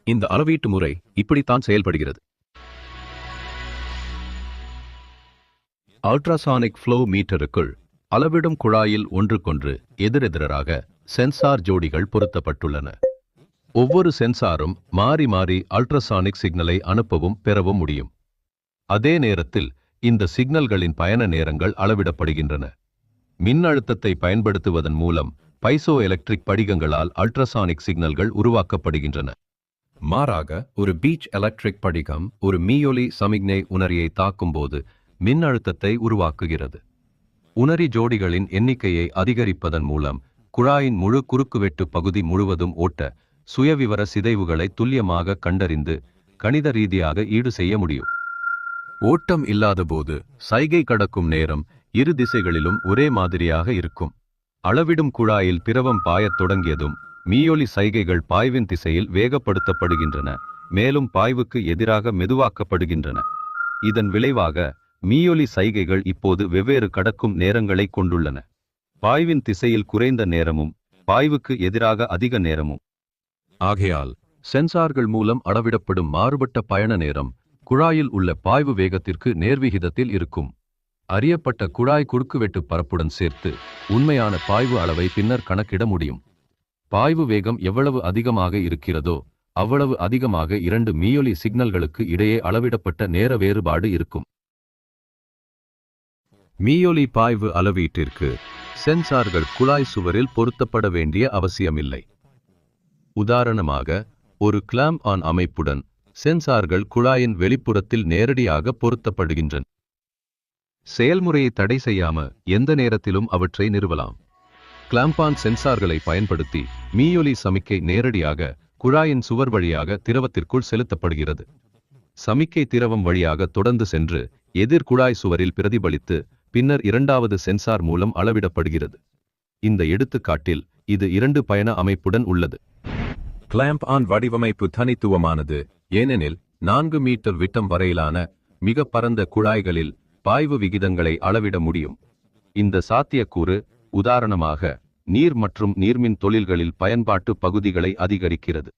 இந்த அளவீட்டு முறை இப்படித்தான் செயல்படுகிறது. அல்ட்ராசானிக் ஃப்ளோ மீட்டருக்குள் அளவிடும் குழாயில் ஒன்றுக்கொன்று எதிரெதிராக சென்சார் ஜோடிகள் பொருத்தப்பட்டுள்ளன. ஒவ்வொரு சென்சாரும் மாறி மாறி அல்ட்ராசானிக் சிக்னலை அனுப்பவும் பெறவும் முடியும். அதே நேரத்தில் இந்த சிக்னல்களின் பயண நேரங்கள் அளவிடப்படுகின்றன. மின்னழுத்தத்தை பயன்படுத்துவதன் மூலம் பைசோ எலக்ட்ரிக் படிகங்களால் அல்ட்ராசானிக் சிக்னல்கள் உருவாக்கப்படுகின்றன. மாறாக ஒரு பீச் எலக்ட்ரிக் படிகம் ஒரு மீயொலி சமிக்ஞை உணரியை தாக்கும்போது மின்னழுத்தத்தை உருவாக்குகிறது. உணரி ஜோடிகளின் எண்ணிக்கையை அதிகரிப்பதன் மூலம் குழாயின் முழு குறுக்குவெட்டு பகுதி முழுவதும் ஓட்ட சுயவிவர சிதைவுகளை துல்லியமாக கண்டறிந்து கணித ரீதியாக ஈடு செய்ய முடியும். ஓட்டம் இல்லாதபோது சைகை கடக்கும் நேரம் இரு திசைகளிலும் ஒரே மாதிரியாக இருக்கும். அளவிடும் குழாயில் திரவம் பாயத் தொடங்கியதும் மீயொலி சைகைகள் பாய்வின் திசையில் வேகப்படுத்தப்படுகின்றன, மேலும் பாய்வுக்கு எதிராக மெதுவாக்கப்படுகின்றன. இதன் விளைவாக மீயொலி சைகைகள் இப்போது வெவ்வேறு கடக்கும் நேரங்களை கொண்டுள்ளன. பாய்வின் திசையில் குறைந்த நேரமும் பாய்வுக்கு எதிராக அதிக நேரமும். ஆகையால் சென்சார்கள் மூலம் அளவிடப்படும் மாறுபட்ட பயண நேரம் குழாயில் உள்ள பாய்வு வேகத்திற்கு நேர்விகிதத்தில் இருக்கும். அறியப்பட்ட குழாய் குறுக்குவெட்டு பரப்புடன் சேர்த்து உண்மையான பாய்வு அளவை பின்னர் கணக்கிட முடியும். பாய்வு வேகம் எவ்வளவு அதிகமாக இருக்கிறதோ அவ்வளவு அதிகமாக இரண்டு மீயொலி சிக்னல்களுக்கு இடையே அளவிடப்பட்ட நேர வேறுபாடு இருக்கும். மீயொலி பாய்வு அளவீட்டிற்கு சென்சார்கள் குழாய் சுவரில் பொருத்தப்பட வேண்டிய அவசியமில்லை. உதாரணமாக, ஒரு கிளாம்ப் ஆன் அமைப்புடன் சென்சார்கள் குழாயின் வெளிப்புறத்தில் நேரடியாக பொருத்தப்படுகின்றன. செயல்முறையை தடை செய்யாம எந்த நேரத்திலும் அவற்றை நிறுவலாம். கிளாம்பான் சென்சார்களை பயன்படுத்தி மீயொலி சமிக்கை நேரடியாக குழாயின் சுவர் வழியாக திரவத்திற்குள் செலுத்தப்படுகிறது. சமிக்கை திரவம் வழியாக தொடர்ந்து சென்று எதிர் குழாய் சுவரில் பிரதிபலித்து பின்னர் இரண்டாவது சென்சார் மூலம் அளவிடப்படுகிறது. இந்த எடுத்துக்காட்டில் இது 2 பயண அமைப்புடன் உள்ளது. கிளாம்ப் ஆன் வடிவமைப்பு தனித்துவமானது, ஏனெனில் 4 மீட்டர் விட்டம் வரையிலான மிக பரந்த குழாய்களில் பாய்வு விகிதங்களை அளவிட முடியும். இந்த சாத்தியக்கூறு உதாரணமாக நீர் மற்றும் நீர்மின் தொழில்களில் பயன்பாட்டு பகுதிகளை அதிகரிக்கிறது.